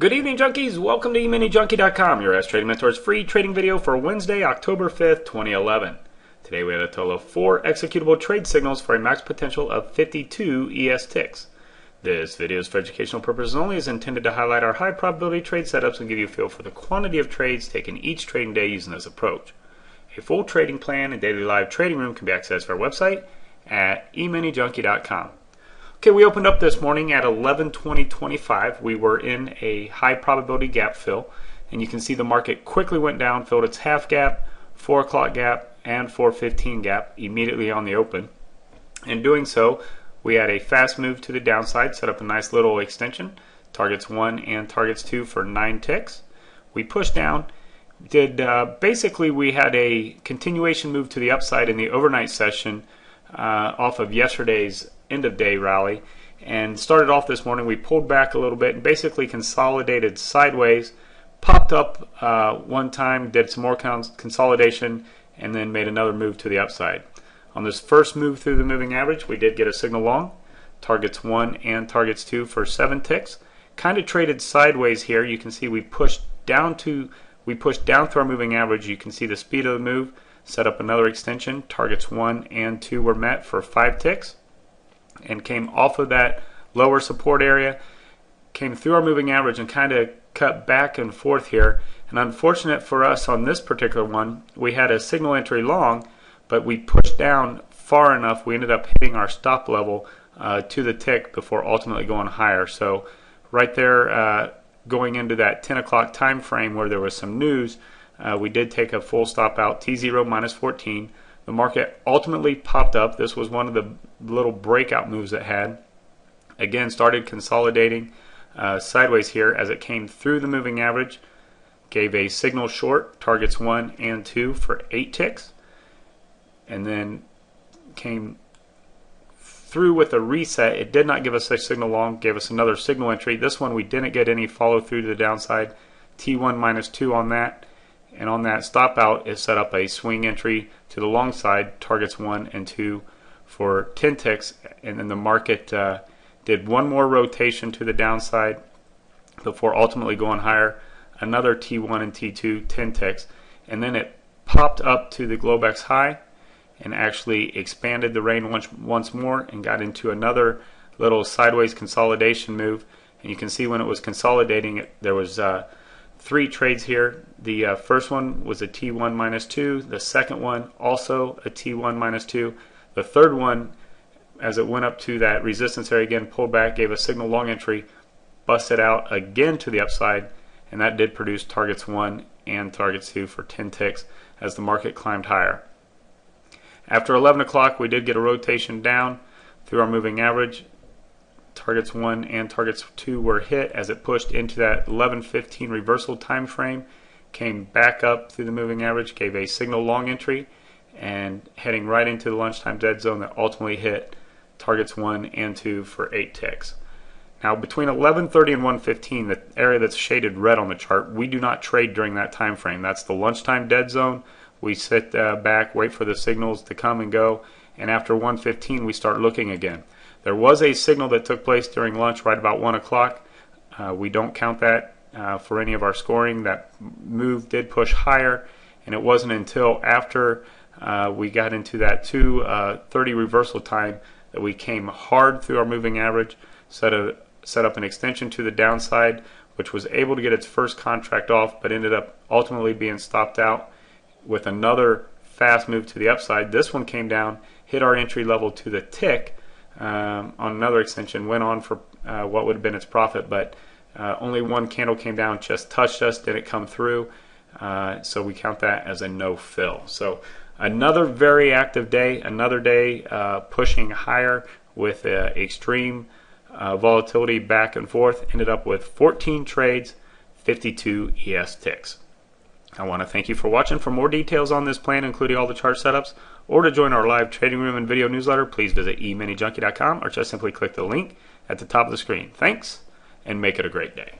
Good evening, junkies. Welcome to EminiJunkie.com, your Trading Mentor's free trading video for Wednesday, October 5th, 2011. Today we had a total of 4 executable trade signals for a max potential of 52 ES ticks. This video is for educational purposes only, is intended to highlight our high probability trade setups and give you a feel for the quantity of trades taken each trading day using this approach. A full trading plan and daily live trading room can be accessed from our website at EminiJunkie.com. Okay, we opened up this morning at 11:20.25. We were in a high probability gap fill, and you can see the market quickly went down, filled its half gap, 4 o'clock gap, and 4:15 gap immediately on the open. In doing so, we had a fast move to the downside, set up a nice little extension, targets 1 and targets 2 for 9 ticks. We pushed down, basically we had a continuation move to the upside in the overnight session off of yesterday's end of day rally, and started off this morning. We pulled back a little bit and basically consolidated sideways, popped up one time, did some more consolidation, and then made another move to the upside. On this first move through the moving average, we did get a signal long, targets 1 and targets 2 for 7 ticks. Kind of traded sideways here. You can see we pushed down through our moving average. You can see the speed of the move, set up another extension, targets 1 and 2 were met for 5 ticks, and came off of that lower support area, came through our moving average and kind of cut back and forth here. And unfortunate for us on this particular one, we had a signal entry long, but we pushed down far enough, we ended up hitting our stop level to the tick before ultimately going higher. So right there, going into that 10 o'clock time frame where there was some news, we did take a full stop out, T0 minus 14. The market ultimately popped up. This was one of the little breakout moves it had. Again, started consolidating sideways here as it came through the moving average. Gave a signal short, targets 1 and 2 for 8 ticks. And then came through with a reset. It did not give us a signal long, gave us another signal entry. This one we didn't get any follow through to the downside. T1 minus 2 on that. And on that stop out, it set up a swing entry to the long side, targets 1 and 2 for 10 ticks. And then the market did one more rotation to the downside before ultimately going higher, another T1 and T2, 10 ticks. And then it popped up to the Globex high and actually expanded the range once more and got into another little sideways consolidation move. And you can see when it was consolidating, there was 3 trades here. The first one was a T1 minus 2. The second one also a T1 minus 2. The third one, as it went up to that resistance area again, pulled back, gave a signal long entry, busted out again to the upside, and that did produce targets 1 and targets 2 for 10 ticks as the market climbed higher. After 11 o'clock, we did get a rotation down through our moving average. Targets 1 and targets 2 were hit as it pushed into that 11:15 reversal time frame, came back up through the moving average, gave a signal long entry, and heading right into the lunchtime dead zone that ultimately hit targets 1 and 2 for 8 ticks. Now between 11:30 and 1:15, the area that's shaded red on the chart, we do not trade during that time frame. That's the lunchtime dead zone. We sit back, wait for the signals to come and go, and after 1:15 we start looking again. There was a signal that took place during lunch right about 1 o'clock. We don't count that for any of our scoring. That move did push higher, and it wasn't until after we got into that 2:30 reversal time that we came hard through our moving average, set up an extension to the downside, which was able to get its first contract off, but ended up ultimately being stopped out with another fast move to the upside. This one came down, hit our entry level to the tick, on another extension, went on for what would have been its profit, but only one candle came down, just touched us, didn't come through, so we count that as a no fill. So another very active day, another day pushing higher with extreme volatility back and forth. Ended up with 14 trades, 52 ES ticks. I want to thank you for watching. For more details on this plan, including all the chart setups, or to join our live trading room and video newsletter, please visit EminiJunkie.com or just simply click the link at the top of the screen. Thanks, and make it a great day.